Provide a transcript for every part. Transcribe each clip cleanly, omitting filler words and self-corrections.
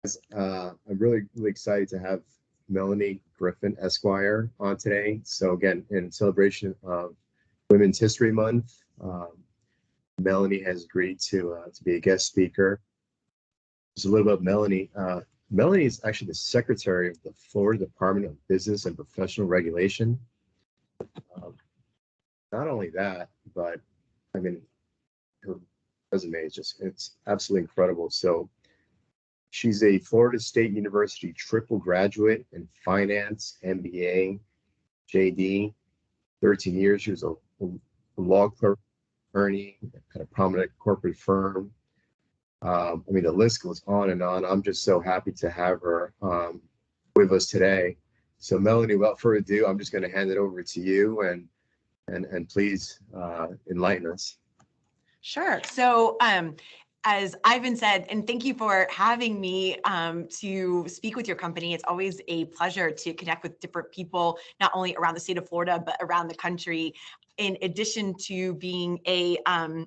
I'm really, really excited to have Melanie Griffin, Esquire, on today. So again, in celebration of Women's History Month, Melanie has agreed to be a guest speaker. Just a little bit about Melanie. Melanie is actually the secretary of the Florida Department of Business and Professional Regulation. Um, Not only that, but I mean, her resume is it's absolutely incredible. So she's a Florida State University triple graduate in finance, MBA, JD, 13 years. She was a law clerk, attorney at a prominent corporate firm. I mean, the list goes on and on. I'm just so happy to have her with us today. So Melanie, without further ado, I'm just going to hand it over to you and please enlighten us. Sure. So as Ivan said, and thank you for having me to speak with your company. It's always a pleasure to connect with different people, not only around the state of Florida, but around the country. In addition to being a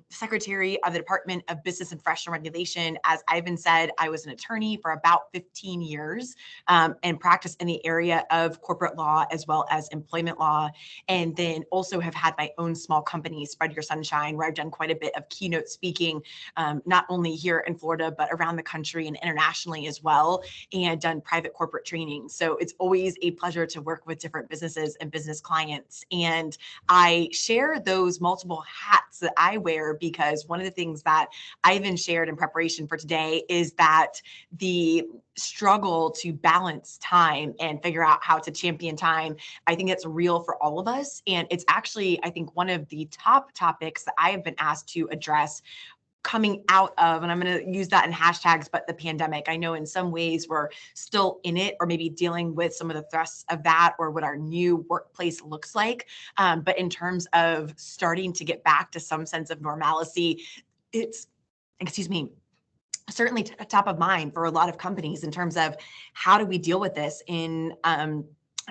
secretary of the Department of Business and Professional Regulation, as Ivan said, I was an attorney for about 15 years and practiced in the area of corporate law as well as employment law. And then also have had my own small company, Spread Your Sunshine, where I've done quite a bit of keynote speaking, not only here in Florida, but around the country and internationally as well, and done private corporate training. So it's always a pleasure to work with different businesses and business clients. And I share those multiple hats that I wear because one of the things that Ivan shared in preparation for today is that the struggle to balance time and figure out how to champion time, I think it's real for all of us. And it's actually, I think, one of the top topics that I have been asked to address coming out of, and I'm going to use that in hashtags, but the pandemic. I know in some ways we're still in it, or maybe dealing with some of the thrusts of that, or what our new workplace looks like. But in terms of starting to get back to some sense of normalcy, it's, certainly top of mind for a lot of companies in terms of how do we deal with this in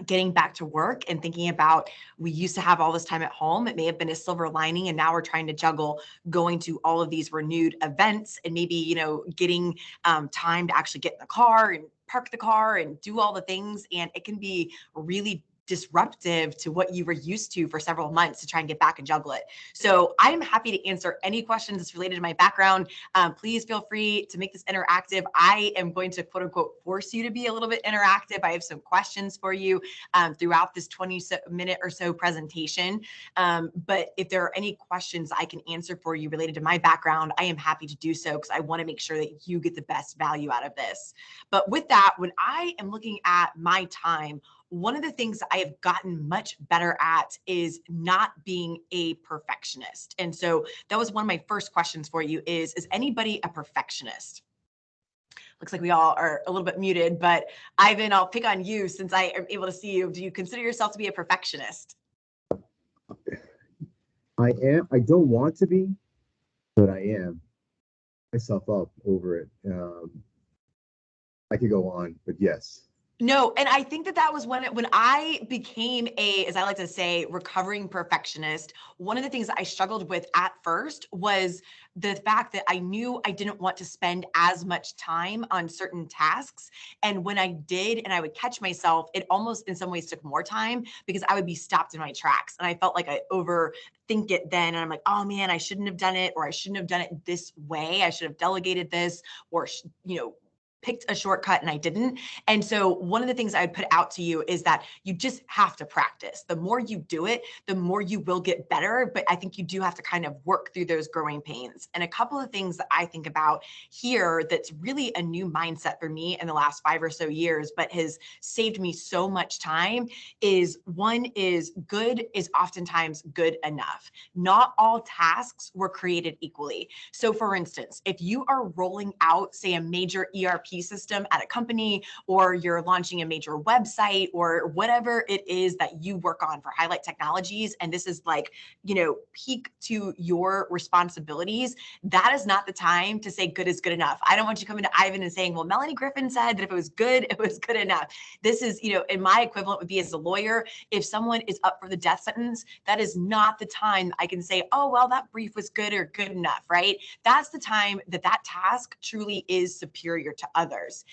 getting back to work and thinking about, we used to have all this time at home. It may have been a silver lining, and now we're trying to juggle going to all of these renewed events and maybe, getting time to actually get in the car and park the car and do all the things. And it can be really disruptive to what you were used to for several months to try and get back and juggle it. So I'm happy to answer any questions that's related to my background. Please feel free to make this interactive. I am going to quote unquote force you to be a little bit interactive. I have some questions for you throughout this 20-minute or so presentation. But if there are any questions I can answer for you related to my background, I am happy to do so because I want to make sure that you get the best value out of this. But with that, when I am looking at my time, one of the things I have gotten much better at is not being a perfectionist. And so that was one of my first questions for you is anybody a perfectionist? Looks like we all are a little bit muted, but Ivan, I'll pick on you since I am able to see you. Do you consider yourself to be a perfectionist? I am. I don't want to be, but I am. Myself up over it. I could go on, but yes. No, and I think that was when I became a, as I like to say, recovering perfectionist. One of the things that I struggled with at first was the fact that I knew I didn't want to spend as much time on certain tasks. And when I did, and I would catch myself, it almost in some ways took more time because I would be stopped in my tracks. And I felt like I overthink it then. And I'm like, oh man, I shouldn't have done it, or I shouldn't have done it this way. I should have delegated this, or, picked a shortcut and I didn't. And so one of the things I would put out to you is that you just have to practice. The more you do it, the more you will get better. But I think you do have to kind of work through those growing pains. And a couple of things that I think about here that's really a new mindset for me in the last 5 or so years, but has saved me so much time is one is good is oftentimes good enough. Not all tasks were created equally. So for instance, if you are rolling out, say, a major ERP system at a company, or you're launching a major website, or whatever it is that you work on for Highlight Technologies, and this is like, peak to your responsibilities, that is not the time to say good is good enough. I don't want you coming to Ivan and saying, well, Melanie Griffin said that if it was good, it was good enough. This is, in my equivalent would be as a lawyer, if someone is up for the death sentence, that is not the time I can say, oh, well, that brief was good or good enough, right? That's the time that task truly is superior to others.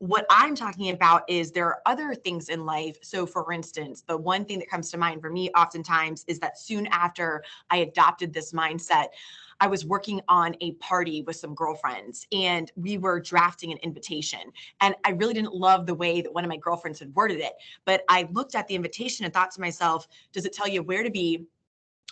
What I'm talking about is there are other things in life. So for instance, the one thing that comes to mind for me oftentimes is that soon after I adopted this mindset, I was working on a party with some girlfriends and we were drafting an invitation. And I really didn't love the way that one of my girlfriends had worded it. But I looked at the invitation and thought to myself, does it tell you where to be,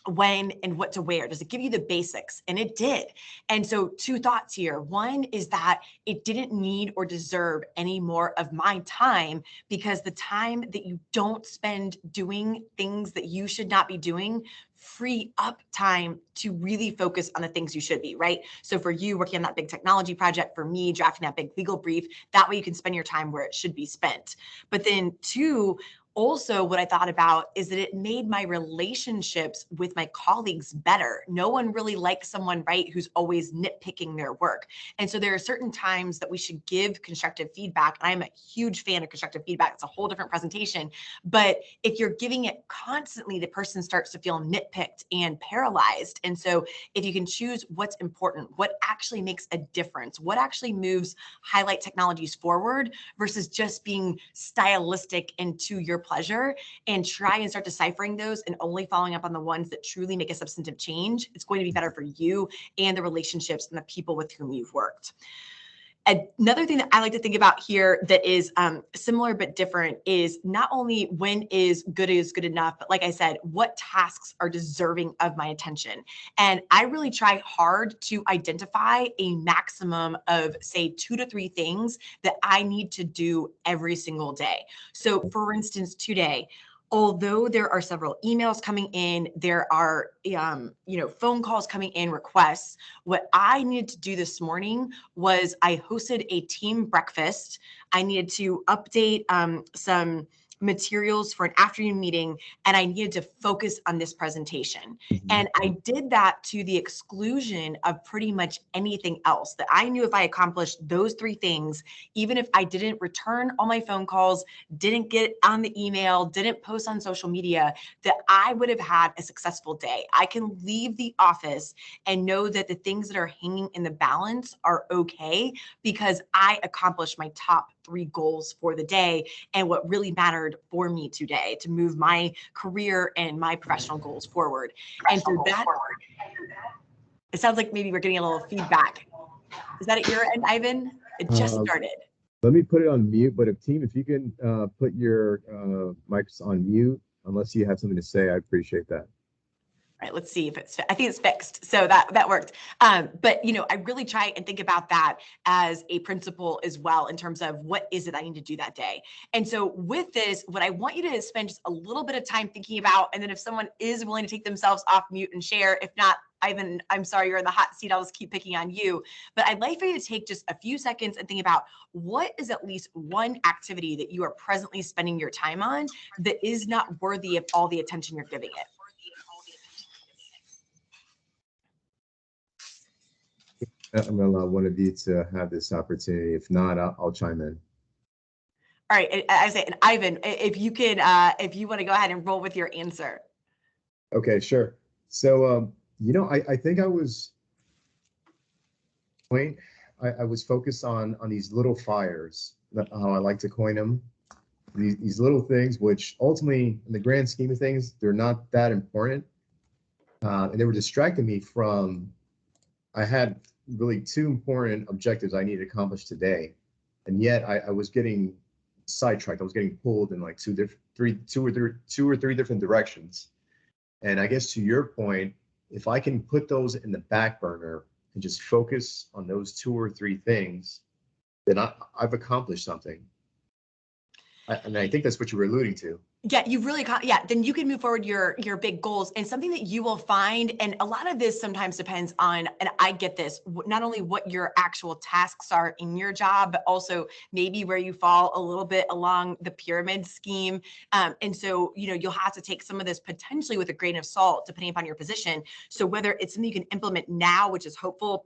when, and what to wear? Does it give you the basics? And it did. And so two thoughts here. One is that it didn't need or deserve any more of my time, because the time that you don't spend doing things that you should not be doing free up time to really focus on the things you should be, right? So for you working on that big technology project, for me drafting that big legal brief, that way you can spend your time where it should be spent. But then two, also, what I thought about is that it made my relationships with my colleagues better. No one really likes someone, right, who's always nitpicking their work. And so there are certain times that we should give constructive feedback. I'm a huge fan of constructive feedback. It's a whole different presentation. But if you're giving it constantly, the person starts to feel nitpicked and paralyzed. And so if you can choose what's important, what actually makes a difference, what actually moves highlight technologies forward versus just being stylistic and to your pleasure, and try and start deciphering those and only following up on the ones that truly make a substantive change, it's going to be better for you and the relationships and the people with whom you've worked. Another thing that I like to think about here that is similar but different is not only when is good enough, but like I said, what tasks are deserving of my attention. And I really try hard to identify a maximum of, say, 2 to 3 things that I need to do every single day. So for instance, today, although there are several emails coming in, there are phone calls coming in, requests, what I needed to do this morning was I hosted a team breakfast. I needed to update some materials for an afternoon meeting, and I needed to focus on this presentation. And I did that to the exclusion of pretty much anything else. That I knew if I accomplished those 3 things, even if I didn't return all my phone calls, didn't get on the email, didn't post on social media, that I would have had a successful day. I can leave the office and know that the things that are hanging in the balance are okay, because I accomplished my top 3 goals for the day and what really mattered for me today to move my career and my professional goals forward. And so that, it sounds like maybe we're getting a little feedback. Is that at your end, Ivan? It just started. Let me put it on mute, but if you can put your mics on mute, unless you have something to say, I appreciate that. All right, let's see if it's, I think it's fixed. So that worked. But, I really try and think about that as a principle as well, in terms of what is it I need to do that day. And so with this, what I want you to spend just a little bit of time thinking about, and then if someone is willing to take themselves off mute and share, if not, Ivan, I'm sorry, you're in the hot seat. I'll just keep picking on you. But I'd like for you to take just a few seconds and think about what is at least one activity that you are presently spending your time on that is not worthy of all the attention you're giving it. I'm going to allow one of you to have this opportunity. If not, I'll chime in. All right, I say, and Ivan, if you can, if you want to go ahead and roll with your answer. Okay, sure. So, I think I was focused on these little fires, how I like to coin them. These little things, which ultimately, in the grand scheme of things, they're not that important. And they were distracting me from, I had really 2 important objectives I needed to accomplish today. And yet I was getting sidetracked. I was getting pulled in like 2 or 3 different directions. And I guess to your point, if I can put those in the back burner and just focus on those 2 or 3 things, then I've accomplished something. And I think that's what you were alluding to. Yeah, you've really, then you can move forward your big goals. And something that you will find, and a lot of this sometimes depends on, and I get this, not only what your actual tasks are in your job, but also maybe where you fall a little bit along the pyramid scheme. And so, you'll have to take some of this potentially with a grain of salt, depending upon your position. So whether it's something you can implement now, which is hopeful,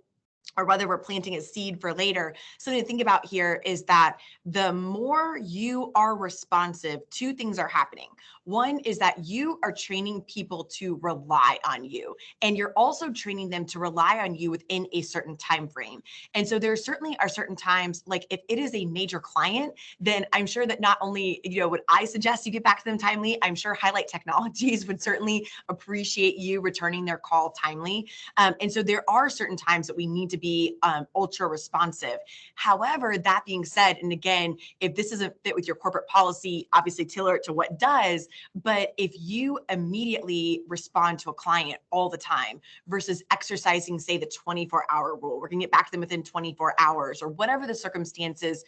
or whether we're planting a seed for later. Something to think about here is that the more you are responsive, two things are happening. One is that you are training people to rely on you, and you're also training them to rely on you within a certain time frame. And so there certainly are certain times, like if it is a major client, then I'm sure that not only, would I suggest you get back to them timely, I'm sure Highlight Technologies would certainly appreciate you returning their call timely. And so there are certain times that we need to be ultra responsive. However, that being said, and again, if this doesn't fit with your corporate policy, obviously tailor it to what does. But if you immediately respond to a client all the time versus exercising, say, the 24-hour rule, we're going to get back to them within 24 hours or whatever the circumstances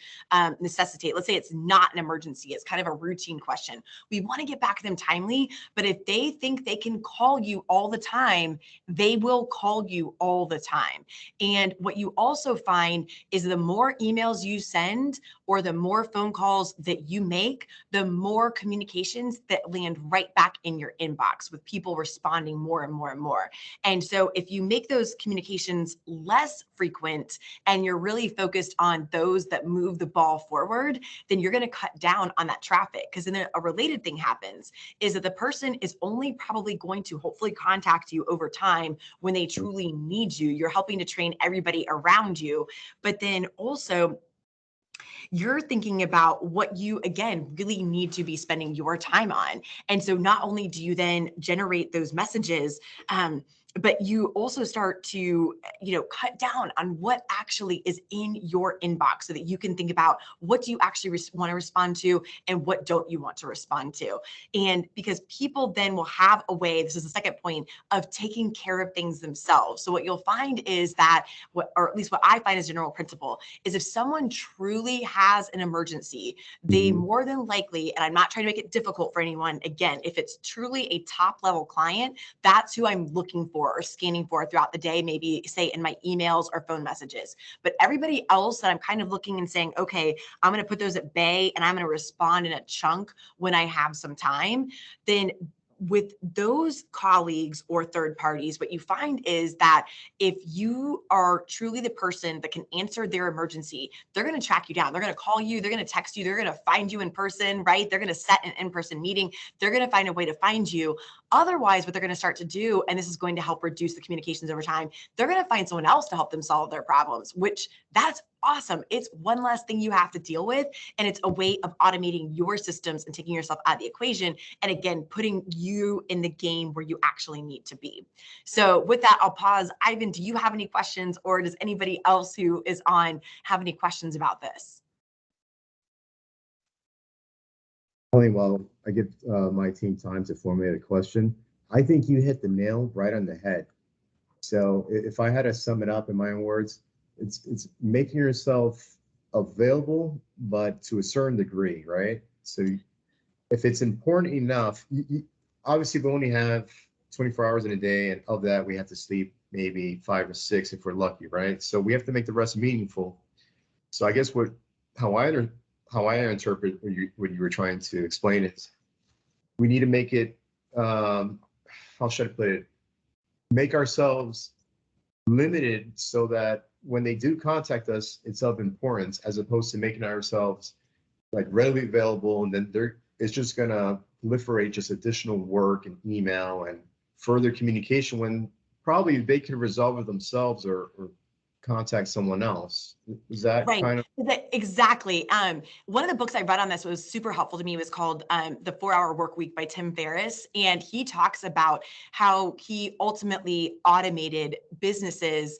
necessitate. Let's say it's not an emergency. It's kind of a routine question. We want to get back to them timely, but if they think they can call you all the time, they will call you all the time. And what you also find is the more emails you send or the more phone calls that you make, the more communications that land right back in your inbox with people responding more and more and more. And so if you make those communications less frequent and you're really focused on those that move the ball forward, then you're going to cut down on that traffic. Because then a related thing happens is that the person is only probably going to hopefully contact you over time when they truly need you. You're helping to train everybody around you, but then also you're thinking about what you, again, really need to be spending your time on. And so not only do you then generate those messages, but you also start to, cut down on what actually is in your inbox so that you can think about what do you actually want to respond to and what don't you want to respond to. And because people then will have a way, this is the second point, of taking care of things themselves. So what you'll find is that, or at least what I find as a general principle, is if someone truly has an emergency, they more than likely, and I'm not trying to make it difficult for anyone, again, if it's truly a top level client, that's who I'm looking for or scanning for throughout the day, maybe say in my emails or phone messages. But everybody else that I'm kind of looking and saying, okay, I'm going to put those at bay and I'm going to respond in a chunk when I have some time, then with those colleagues or third parties, what you find is that if you are truly the person that can answer their emergency, they're going to track you down. They're going to call you. They're going to text you. They're going to find you in person, right? They're going to set an in-person meeting. They're going to find a way to find you. Otherwise, what they're going to start to do, and this is going to help reduce the communications over time, they're going to find someone else to help them solve their problems, which that's awesome. It's one less thing you have to deal with. And it's a way of automating your systems and taking yourself out of the equation. And again, putting you in the game where you actually need to be. So with that, I'll pause. Ivan, do you have any questions, or does anybody else who is on have any questions about this? Only while I give my team time to formulate a question, I think you hit the nail right on the head. So if I had to sum it up in my own words, it's making yourself available, but to a certain degree, right? So if it's important enough, obviously we only have 24 hours in a day, and of that we have to sleep maybe 5 or 6 if we're lucky, right? So we have to make the rest meaningful. So I guess how I interpret what you were trying to explain is we need to make it, how should I put it? Make ourselves limited so that when they do contact us, it's of importance, as opposed to making ourselves like readily available, and then it's just gonna proliferate just additional work and email and further communication when probably they could resolve it themselves or contact someone else. Is that Right. kind of Exactly. One of the books I read on this was super helpful to me was called The 4-Hour Work Week by Tim Ferriss. And he talks about how he ultimately automated businesses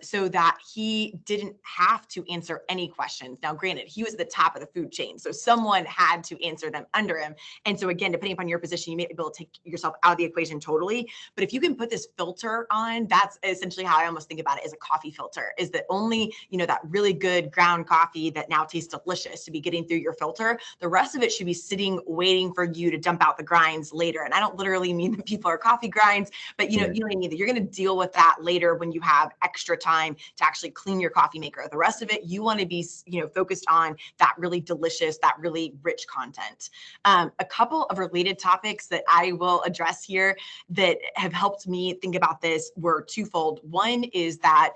so that he didn't have to answer any questions. Now, granted, he was at the top of the food chain, so someone had to answer them under him. And so again, depending upon your position, you may be able to take yourself out of the equation totally. But if you can put this filter on, that's essentially how I almost think about it, as a coffee filter, is that only, that really good ground coffee that now tastes delicious to be getting through your filter. The rest of it should be sitting, waiting for you to dump out the grinds later. And I don't literally mean that people are coffee grinds, but you know what I mean, that you're going to deal with that later when you have extra time to actually clean your coffee maker. The rest of it, you want to be, focused on that really delicious, that really rich content. A couple of related topics that I will address here that have helped me think about this were twofold. One is that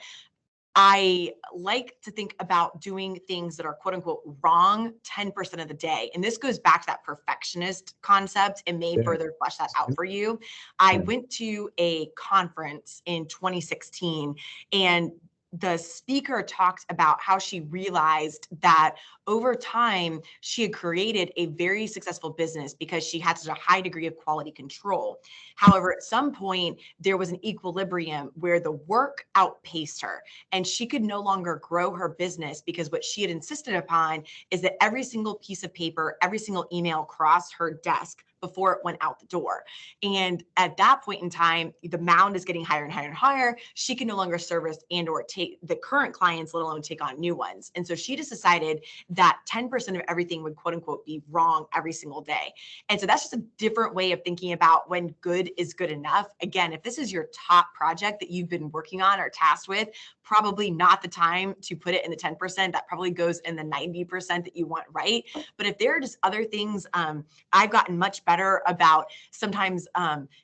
I like to think about doing things that are quote unquote wrong 10% of the day. And this goes back to that perfectionist concept and may Yeah. further flesh that out for you. I Yeah. went to a conference in 2016, and the speaker talked about how she realized that over time, she had created a very successful business because she had such a high degree of quality control. However, at some point, there was an equilibrium where the work outpaced her and she could no longer grow her business because what she had insisted upon is that every single piece of paper, every single email crossed her desk before it went out the door. And at that point in time, the mound is getting higher and higher and higher. She can no longer service and or take the current clients, let alone take on new ones. And so she just decided that 10% of everything would quote unquote be wrong every single day. And so that's just a different way of thinking about when good is good enough. Again, if this is your top project that you've been working on or tasked with, probably not the time to put it in the 10%. That probably goes in the 90% that you want right. But if there are just other things, I've gotten much better about sometimes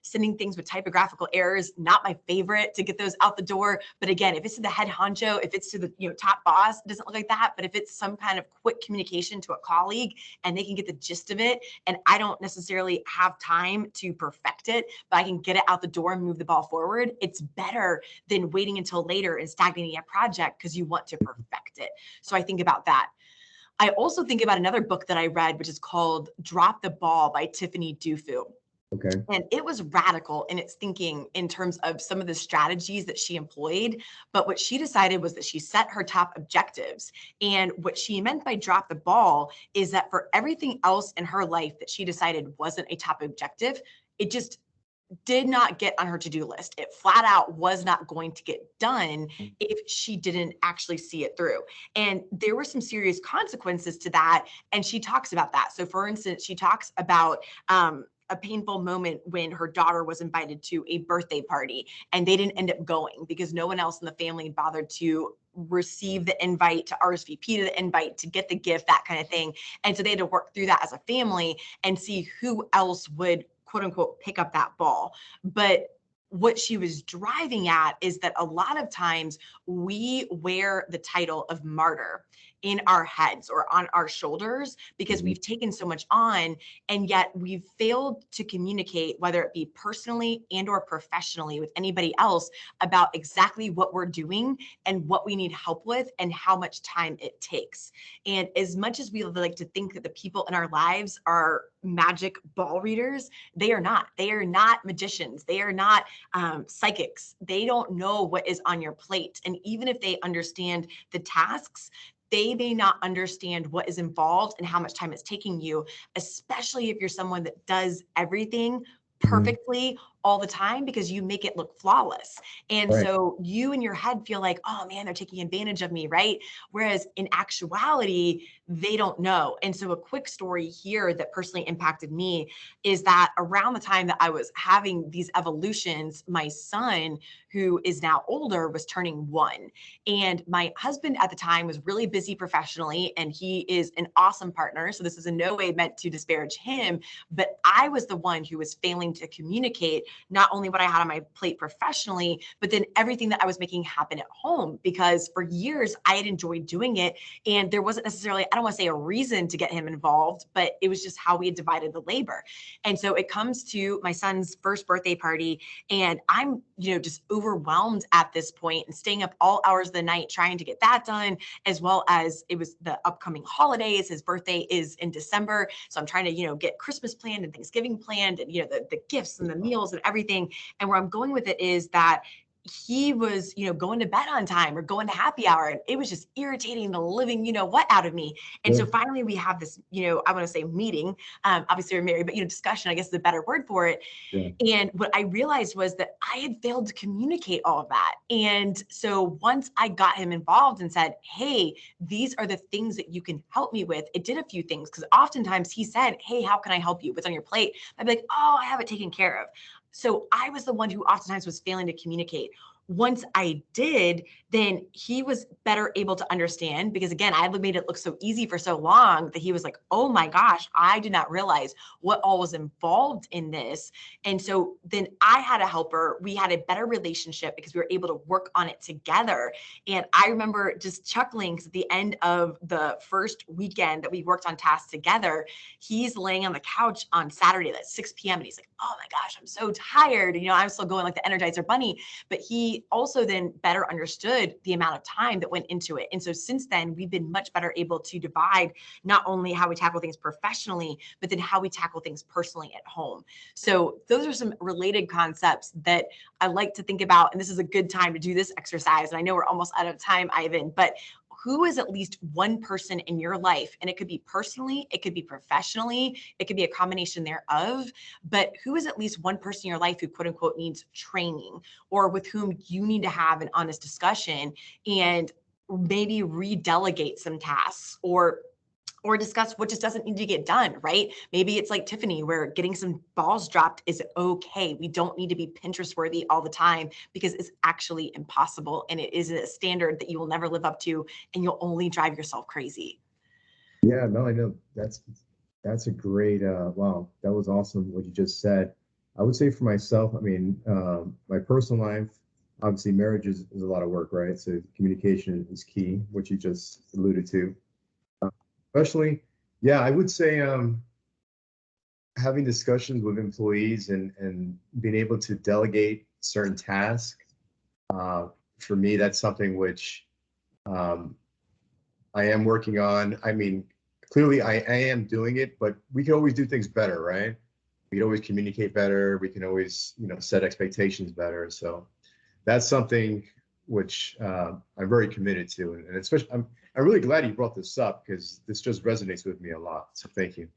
sending things with typographical errors, not my favorite to get those out the door. But again, if it's to the head honcho, if it's to the top boss, it doesn't look like that. But if it's some kind of quick communication to a colleague and they can get the gist of it, and I don't necessarily have time to perfect it, but I can get it out the door and move the ball forward, it's better than waiting until later and stagnating a project because you want to perfect it. So I think about that. I also think about another book that I read, which is called Drop the Ball by Tiffany Dufu. Okay. And it was radical in its thinking in terms of some of the strategies that she employed. But what she decided was that she set her top objectives. And what she meant by drop the ball is that for everything else in her life that she decided wasn't a top objective, it just did not get on her to-do list. It flat out was not going to get done if she didn't actually see it through. And there were some serious consequences to that. And she talks about that. So for instance, she talks about a painful moment when her daughter was invited to a birthday party and they didn't end up going because no one else in the family bothered to receive the invite, to RSVP to the invite, to get the gift, that kind of thing. And so they had to work through that as a family and see who else would quote unquote pick up that ball. But what she was driving at is that a lot of times we wear the title of martyr in our heads or on our shoulders because we've taken so much on, and yet we've failed to communicate, whether it be personally and or professionally with anybody else, about exactly what we're doing and what we need help with and how much time it takes. And as much as we like to think that the people in our lives are magic ball readers, they are not. They are not magicians. They are not psychics. They don't know what is on your plate. And even if they understand the tasks, they may not understand what is involved and how much time it's taking you, especially if you're someone that does everything perfectly all the time because you make it look flawless. And Right. so you in your head feel like, oh man, they're taking advantage of me, right? Whereas in actuality, they don't know. And so a quick story here that personally impacted me is that around the time that I was having these evolutions, my son, who is now older, was turning 1. And my husband at the time was really busy professionally, and he is an awesome partner. So this is in no way meant to disparage him, but I was the one who was failing to communicate not only what I had on my plate professionally, but then everything that I was making happen at home, because for years I had enjoyed doing it. And there wasn't necessarily, I don't want to say a reason to get him involved, but it was just how we had divided the labor. And so it comes to my son's first birthday party, and I'm, just overwhelmed at this point and staying up all hours of the night trying to get that done, as well as it was the upcoming holidays. His birthday is in December. So I'm trying to, get Christmas planned and Thanksgiving planned and, the gifts and the meals and everything. And where I'm going with it is that he was, going to bed on time or going to happy hour. And it was just irritating the living, what out of me. And so finally we have this, I want to say meeting, obviously we're married, but, discussion, I guess is a better word for it. Yeah. And what I realized was that I had failed to communicate all of that. And so once I got him involved and said, hey, these are the things that you can help me with, it did a few things. Because oftentimes he said, hey, how can I help you? What's on your plate? I'd be like, oh, I have it taken care of. So I was the one who oftentimes was failing to communicate. once I did, then he was better able to understand, because again, I had made it look so easy for so long that he was like, oh my gosh, I did not realize what all was involved in this. And so then I had a helper. We had a better relationship because we were able to work on it together. And I remember just chuckling because at the end of the first weekend that we worked on tasks together, he's laying on the couch on Saturday at 6 p.m. and he's like, oh my gosh, I'm so tired. I'm still going like the Energizer Bunny. But he also then better understood the amount of time that went into it. And so since then, we've been much better able to divide not only how we tackle things professionally, but then how we tackle things personally at home. So those are some related concepts that I like to think about. And this is a good time to do this exercise. And I know we're almost out of time, Ivan, but who is at least one person in your life? And it could be personally, it could be professionally, it could be a combination thereov, but who is at least one person in your life who quote unquote needs training, or with whom you need to have an honest discussion and maybe redelegate some tasks, or discuss what just doesn't need to get done, right? Maybe it's like Tiffany, where getting some balls dropped is okay. We don't need to be Pinterest worthy all the time because it's actually impossible. And it is a standard that you will never live up to, and you'll only drive yourself crazy. Yeah, no, I know that's a great, wow, that was awesome what you just said. I would say for myself, I mean, my personal life, obviously marriage is a lot of work, right? So communication is key, which you just alluded to. Especially, yeah, I would say having discussions with employees and being able to delegate certain tasks. For me, that's something which I am working on. I mean, clearly I am doing it, but we can always do things better, right? We can always communicate better. We can always, set expectations better. So that's something which I'm very committed to, and especially I'm really glad you brought this up because this just resonates with me a lot. So thank you.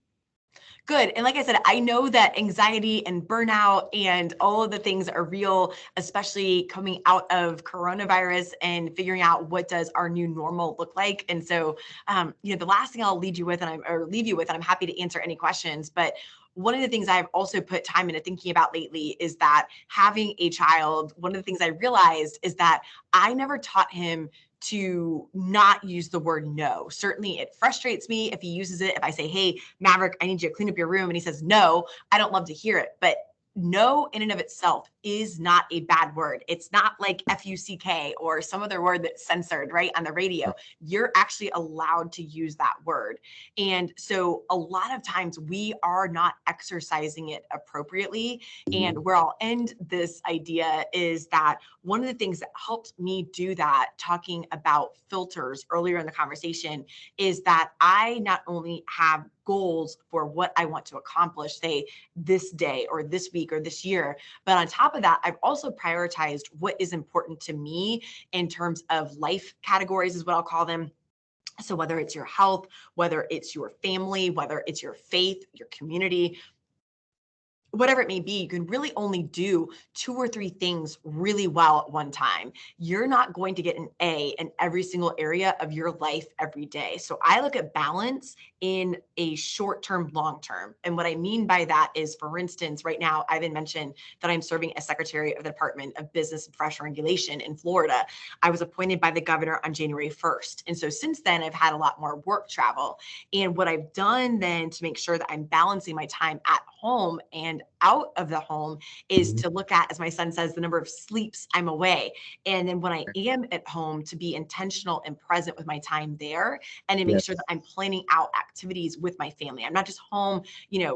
Good. And like I said, I know that anxiety and burnout and all of the things are real, especially coming out of coronavirus and figuring out what does our new normal look like. And so, the last thing I'll leave you with, and I'm happy to answer any questions, but one of the things I've also put time into thinking about lately is that having a child, one of the things I realized is that I never taught him to not use the word no. Certainly it frustrates me if he uses it. If I say, hey, Maverick, I need you to clean up your room, and he says no, I don't love to hear it. But no in and of itself is not a bad word. It's not like F-U-C-K or some other word that's censored, right, on the radio. You're actually allowed to use that word. And so a lot of times we are not exercising it appropriately. And where I'll end this idea is that one of the things that helped me do that, talking about filters earlier in the conversation, is that I not only have goals for what I want to accomplish, say this day or this week or this year, but on top of that, I've also prioritized what is important to me in terms of life categories, is what I'll call them. So whether it's your health, whether it's your family, whether it's your faith, your community, whatever it may be, you can really only do 2 or 3 things really well at one time. You're not going to get an A in every single area of your life every day. So I look at balance in a short-term, long-term. And what I mean by that is, for instance, right now, Ivan mentioned that I'm serving as Secretary of the Department of Business and Professional Regulation in Florida. I was appointed by the governor on January 1st. And so since then, I've had a lot more work travel. And what I've done then to make sure that I'm balancing my time at home and out of the home is to look at, as my son says, the number of sleeps I'm away. And then when I am at home, to be intentional and present with my time there, and to make sure that I'm planning out activities with my family. I'm not just home,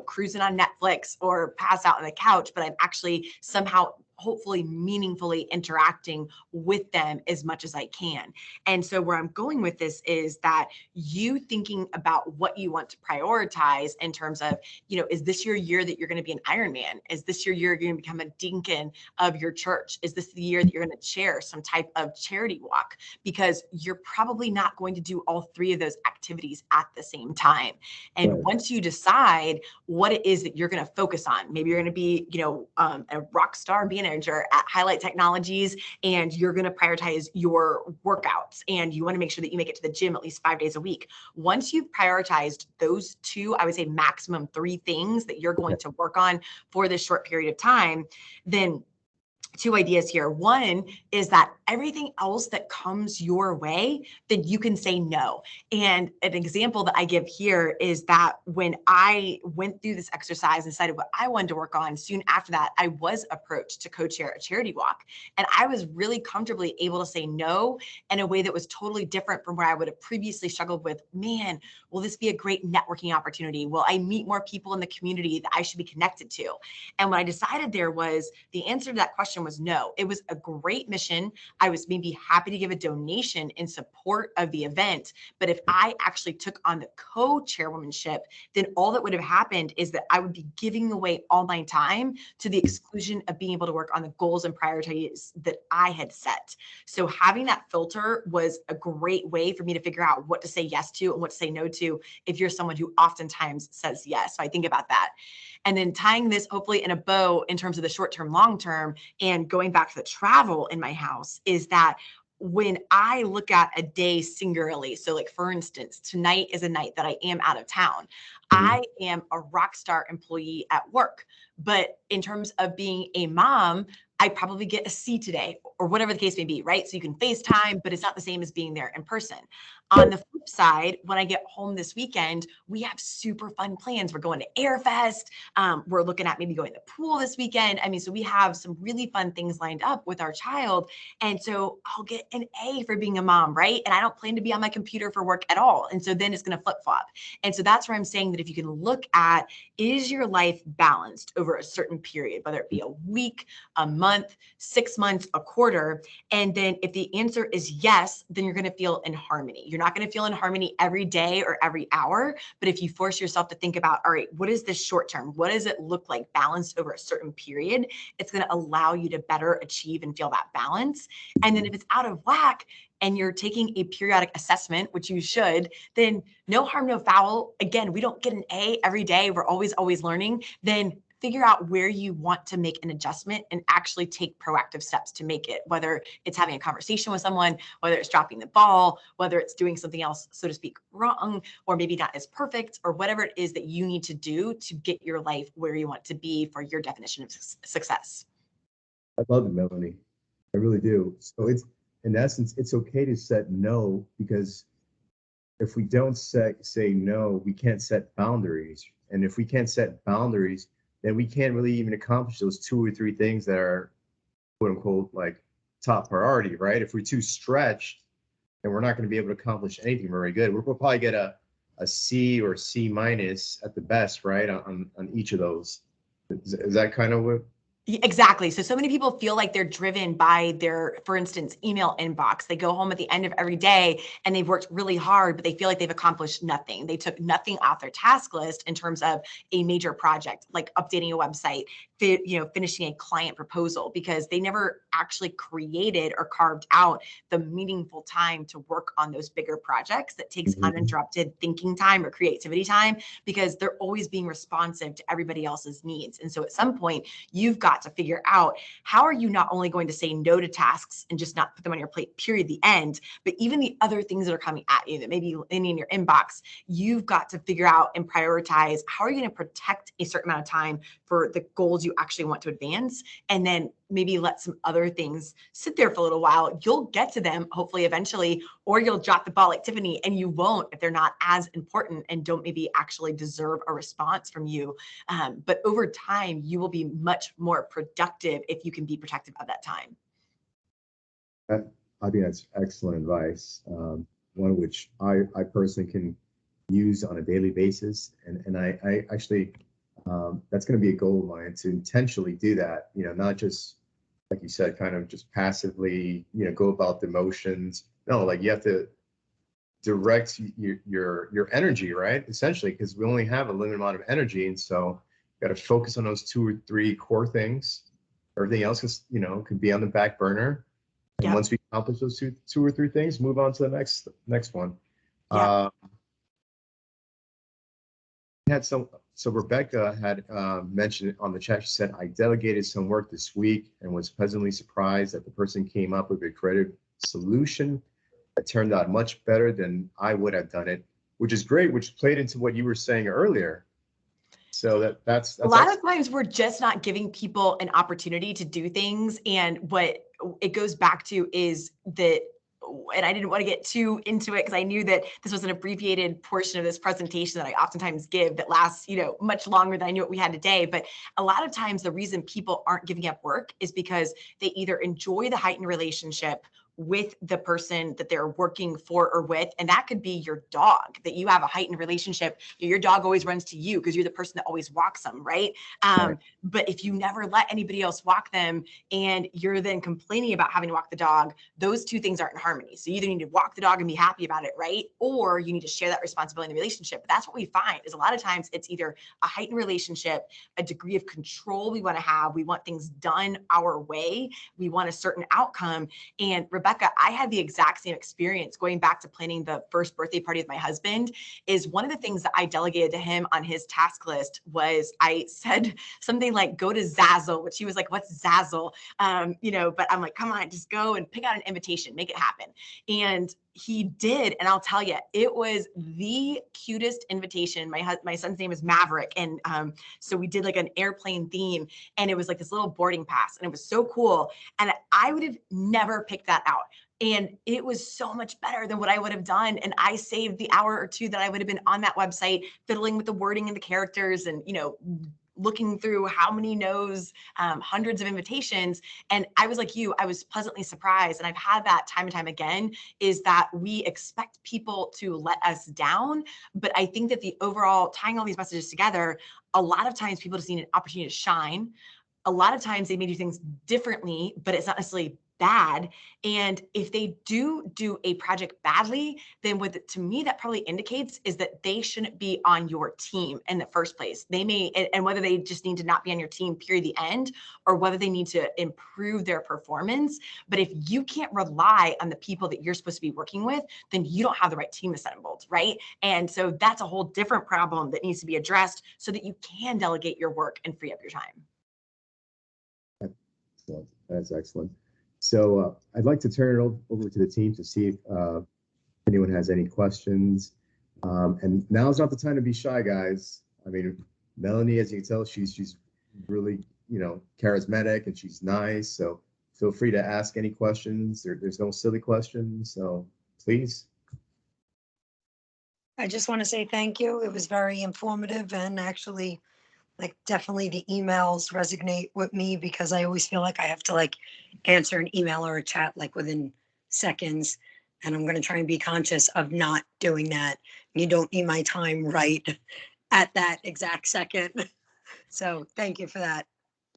cruising on Netflix or pass out on the couch, but I'm actually somehow hopefully meaningfully interacting with them as much as I can. And so where I'm going with this is that you thinking about what you want to prioritize in terms of, is this your year that you're going to be an Ironman? Is this your year you're going to become a deacon of your church? Is this the year that you're going to chair some type of charity walk? Because you're probably not going to do all 3 of those activities at the same time. And once you decide what it is that you're going to focus on, maybe you're going to be, a rock star manager at Highlight Technologies, and you're going to prioritize your workouts, and you want to make sure that you make it to the gym at least 5 days a week. Once you've prioritized those 2, I would say maximum 3 things that you're going to work on for this short period of time, then two ideas here. One is that everything else that comes your way, then you can say no. And an example that I give here is that when I went through this exercise and decided what I wanted to work on, soon after that, I was approached to co-chair a charity walk. And I was really comfortably able to say no in a way that was totally different from where I would have previously struggled with, man, will this be a great networking opportunity? Will I meet more people in the community that I should be connected to? And what I decided there was the answer to that question was no. It was a great mission. I was maybe happy to give a donation in support of the event. But if I actually took on the co-chairwomanship, then all that would have happened is that I would be giving away all my time to the exclusion of being able to work on the goals and priorities that I had set. So having that filter was a great way for me to figure out what to say yes to and what to say no to if you're someone who oftentimes says yes. So I think about that. And then tying this hopefully in a bow in terms of the short term, long term, and going back to the travel in my house is that when I look at a day singularly, so like for instance, tonight is a night that I am out of town. I am a rock star employee at work, but in terms of being a mom, I probably get a C today or whatever the case may be, right? So you can FaceTime, but it's not the same as being there in person. On the flip side, when I get home this weekend, we have super fun plans. We're going to Airfest. We're looking at maybe going to the pool this weekend. I mean, so we have some really fun things lined up with our child. And so I'll get an A for being a mom, right? And I don't plan to be on my computer for work at all. And so then it's going to flip flop. And so that's where I'm saying that if you can look at, is your life balanced over a certain period, whether it be a week, a month, 6 months, a quarter? And then if the answer is yes, then you're going to feel in harmony. You're not going to feel in harmony every day or every hour. But if you force yourself to think about, all right, what is this short term? What does it look like balanced over a certain period? It's going to allow you to better achieve and feel that balance. And then if it's out of whack and you're taking a periodic assessment, which you should, then no harm, no foul. Again, we don't get an A every day. We're always learning. Then figure out where you want to make an adjustment and actually take proactive steps to make it, whether it's having a conversation with someone, whether it's dropping the ball, whether it's doing something else, so to speak, wrong, or maybe not as perfect, or whatever it is that you need to do to get your life where you want to be for your definition of success. I love it, Melanie. I really do. So it's, in essence, it's okay to set no, because if we don't say no, we can't set boundaries. And if we can't set boundaries, then we can't really even accomplish those 2 or 3 things that are quote unquote like top priority, right? If we're too stretched, then we're not going to be able to accomplish anything very good. We'll probably get a C or C minus at the best, right? On each of those. Is that kind of what? Exactly. So many people feel like they're driven by their, for instance, email inbox. They go home at the end of every day and they've worked really hard, but they feel like they've accomplished nothing. They took nothing off their task list in terms of a major project, like updating a website, finishing a client proposal, because they never actually created or carved out the meaningful time to work on those bigger projects that takes uninterrupted thinking time or creativity time, because they're always being responsive to everybody else's needs. And so at some point, you've got to figure out, how are you not only going to say no to tasks and just not put them on your plate, period, the end, but even the other things that are coming at you that may be in your inbox, you've got to figure out and prioritize, how are you going to protect a certain amount of time for the goals you actually want to advance, and then maybe let some other things sit there for a little while. You'll get to them hopefully eventually, or you'll drop the ball like Tiffany, and you won't if they're not as important and don't maybe actually deserve a response from you. But over time, you will be much more productive if you can be protective of that time. I think that's excellent advice. One of which I personally can use on a daily basis. And I actually, that's going to be a goal of mine, to intentionally do that, not just, like you said, kind of just passively, go about the motions. No, like you have to direct your energy, right? Essentially, because we only have a limited amount of energy. And so you got to focus on those 2 or 3 core things. Everything else is, could be on the back burner. And once we accomplish those two or 3 things, move on to the next one. So Rebecca had mentioned on the chat, she said, I delegated some work this week and was pleasantly surprised that the person came up with a creative solution that turned out much better than I would have done it, which is great, which played into what you were saying earlier. So that's A lot of times we're just not giving people an opportunity to do things. And what it goes back to is that, and I didn't want to get too into it because I knew that this was an abbreviated portion of this presentation that I oftentimes give that lasts, much longer than I knew what we had today. But a lot of times the reason people aren't giving up work is because they either enjoy the heightened relationship with the person that they're working for or with. And that could be your dog, that you have a heightened relationship. Your dog always runs to you because you're the person that always walks them, right? Right. But if you never let anybody else walk them and you're then complaining about having to walk the dog, those two things aren't in harmony. So you either need to walk the dog and be happy about it, right? Or you need to share that responsibility in the relationship. But that's what we find is a lot of times it's either a heightened relationship, a degree of control we want to have. We want things done our way. We want a certain outcome. And Rebecca, I had the exact same experience going back to planning the first birthday party with my husband. Is one of the things that I delegated to him on his task list was I said something like, go to Zazzle, which he was like, what's Zazzle? But I'm like, come on, just go and pick out an invitation, make it happen. And he did. And I'll tell you, it was the cutest invitation. My son's name is Maverick. And so we did like an airplane theme, and it was like this little boarding pass, and it was so cool. And I would have never picked that out. And it was so much better than what I would have done. And I saved the hour or two that I would have been on that website, fiddling with the wording and the characters and, looking through how many knows, hundreds of invitations. And I was like you, I was pleasantly surprised. And I've had that time and time again, is that we expect people to let us down. But I think that the overall tying all these messages together, a lot of times people just need an opportunity to shine. A lot of times they may do things differently, but it's not necessarily bad. And if they do a project badly, then what to me that probably indicates is that they shouldn't be on your team in the first place. They may, and whether they just need to not be on your team, period, the end, or whether they need to improve their performance. But if you can't rely on the people that you're supposed to be working with, then you don't have the right team assembled, right? And so that's a whole different problem that needs to be addressed so that you can delegate your work and free up your time. That's excellent. So I'd like to turn it over to the team to see if anyone has any questions. And now's not the time to be shy, guys. I mean, Melanie, as you can tell, she's really, charismatic, and she's nice. So feel free to ask any questions. There's no silly questions. So please. I just want to say thank you. It was very informative, and actually, definitely the emails resonate with me because I always feel like I have to answer an email or a chat within seconds. And I'm going to try and be conscious of not doing that. You don't need my time right at that exact second. So thank you for that.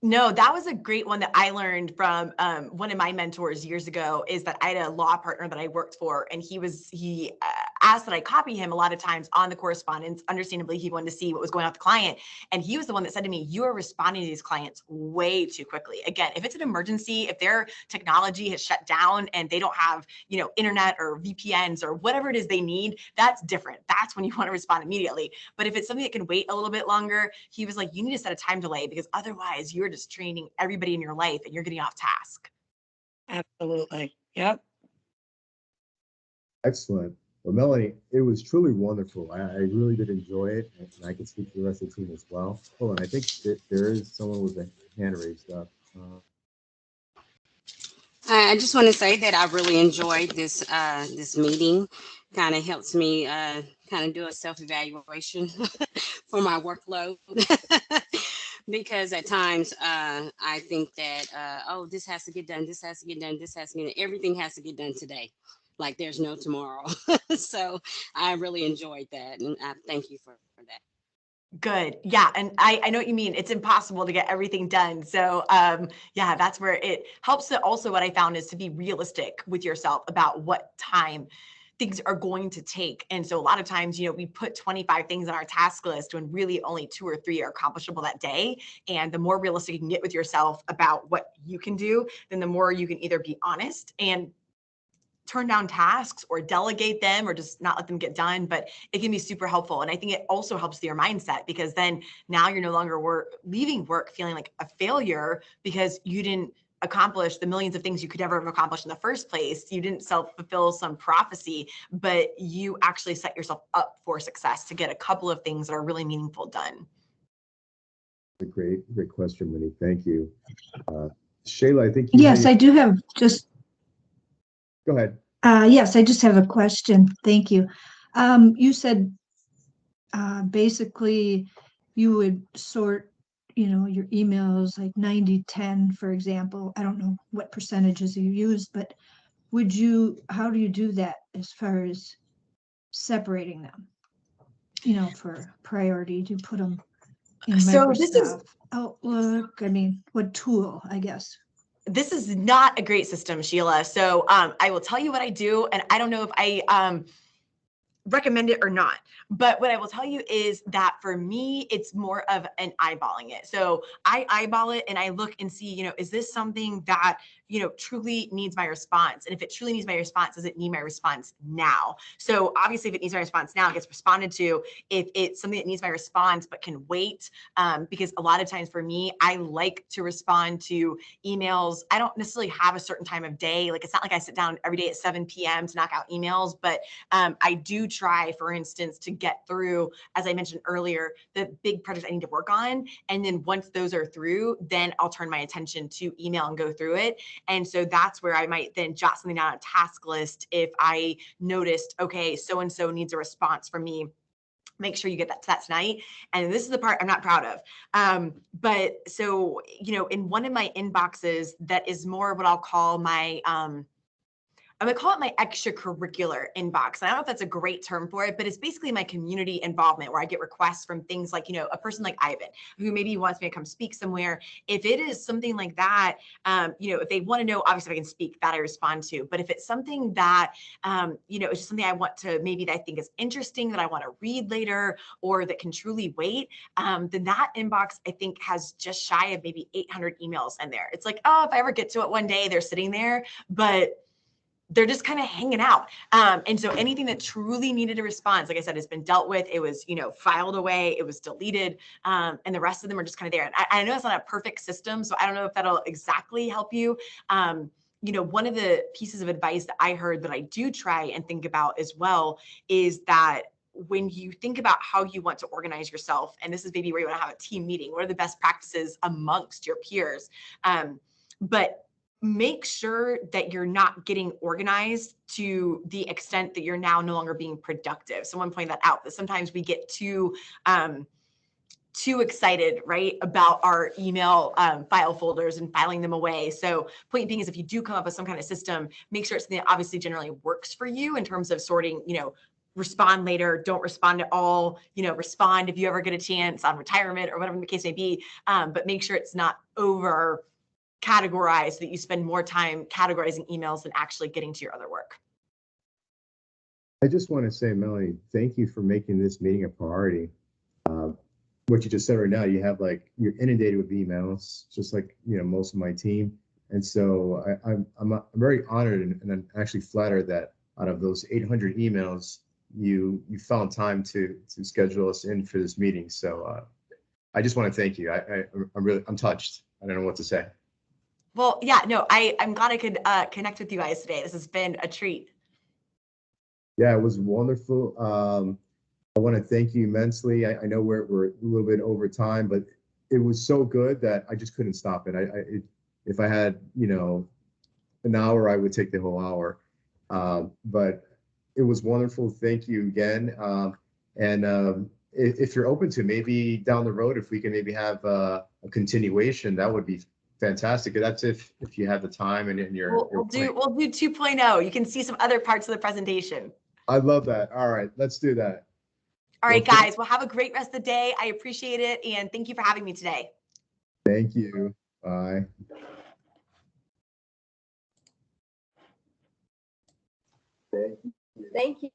No, that was a great one that I learned from one of my mentors years ago, is that I had a law partner that I worked for, and he asked that I copy him a lot of times on the correspondence. Understandably, he wanted to see what was going on with the client. And he was the one that said to me, you are responding to these clients way too quickly. Again, if it's an emergency, if their technology has shut down and they don't have, internet or VPNs or whatever it is they need, that's different. That's when you want to respond immediately. But if it's something that can wait a little bit longer, he was like, you need to set a time delay, because otherwise you're just training everybody in your life and you're getting off task. Absolutely. Yep. Excellent. Well, Melanie, it was truly wonderful. I really did enjoy it, and I can speak for the rest of the team as well. Hold on, I think that there is someone with a hand raised up. I just want to say that I really enjoyed this meeting. Kind of helps me kind of do a self-evaluation for my workload. Because at times I think that, this has to get done, this has to get done, this has to get done. Everything has to get done today. Like there's no tomorrow. So I really enjoyed that. And I thank you for that. Good. Yeah. And I know what you mean. It's impossible to get everything done. So yeah, that's where it helps. To also, what I found is to be realistic with yourself about what time things are going to take. And so a lot of times, we put 25 things on our task list when really only 2 or 3 are accomplishable that day. And the more realistic you can get with yourself about what you can do, then the more you can either be honest and turn down tasks or delegate them or just not let them get done. But it can be super helpful. And I think it also helps your mindset, because then now you're no longer leaving work feeling like a failure because you didn't accomplish the millions of things you could never have accomplished in the first place. You didn't self-fulfill some prophecy, but you actually set yourself up for success to get a couple of things that are really meaningful done. A great question, Winnie. Thank you. Shayla, I think you Yes, I do have just, go ahead. yes, I just have a question. Thank you. You said basically you would sort, your emails like 90-10, for example. I don't know what percentages you used, but how do you do that as far as separating them? For priority, do you put them in So this is Microsoft Outlook? I mean, what tool, I guess? this is not a great system, Sheila. So I will tell you what I do, and I don't know if I recommend it or not. But what I will tell you is that for me, it's more of an eyeballing it. So I eyeball it and I look and see, is this something that, truly needs my response? And if it truly needs my response, does it need my response now? So obviously if it needs my response now, it gets responded to. If it's something that needs my response, but can wait, because a lot of times for me, I like to respond to emails. I don't necessarily have a certain time of day. Like, it's not like I sit down every day at 7 p.m. to knock out emails, but I do try, for instance, to get through, as I mentioned earlier, the big projects I need to work on. And then once those are through, then I'll turn my attention to email and go through it. And so that's where I might then jot something down on a task list if I noticed, okay, so-and-so needs a response from me. Make sure you get that to that tonight. And this is the part I'm not proud of. But so, in one of my inboxes that is more what I'll call my, I'm gonna call it my extracurricular inbox. And I don't know if that's a great term for it, but it's basically my community involvement where I get requests from things like, a person like Ivan, who maybe wants me to come speak somewhere. If it is something like that, if they want to know, obviously I can speak, that I respond to. But if it's something that, it's just something I want to, maybe that I think is interesting, that I want to read later, or that can truly wait, then that inbox, I think, has just shy of maybe 800 emails in there. It's like, oh, if I ever get to it one day, they're sitting there, but they're just kind of hanging out. And so anything that truly needed a response, like I said, has been dealt with. It was, filed away, it was deleted, and the rest of them are just kind of there. And I know it's not a perfect system, so I don't know if that'll exactly help you. One of the pieces of advice that I heard that I do try and think about as well is that when you think about how you want to organize yourself, and this is maybe where you want to have a team meeting, what are the best practices amongst your peers? But make sure that you're not getting organized to the extent that you're now no longer being productive. Someone pointed that out, that sometimes we get too excited, right, about our email file folders and filing them away. So point being is, if you do come up with some kind of system, make sure it's something that obviously generally works for you in terms of sorting, respond later, don't respond at all, respond if you ever get a chance on retirement or whatever the case may be. But make sure it's not over categorize, so that you spend more time categorizing emails than actually getting to your other work. I just want to say, Melanie, thank you for making this meeting a priority. What you just said right now, you're inundated with emails, just like most of my team, and so I'm very honored and I'm actually flattered that out of those 800 emails, you found time to schedule us in for this meeting. So I just want to thank you. I'm touched. I don't know what to say. Well, yeah, no, I'm glad I could connect with you guys today. This has been a treat. Yeah, it was wonderful. I want to thank you immensely. I know we're a little bit over time, but it was so good that I just couldn't stop it. If I had, an hour, I would take the whole hour. But it was wonderful. Thank you again. If you're open to, maybe down the road, if we can maybe have a continuation, that would be fantastic. That's if you have the time and we'll do 2.0. You can see some other parts of the presentation. I love that. All right, let's do that. All right, guys. Well, have a great rest of the day. I appreciate it, and thank you for having me today. Thank you. Bye. Thank you.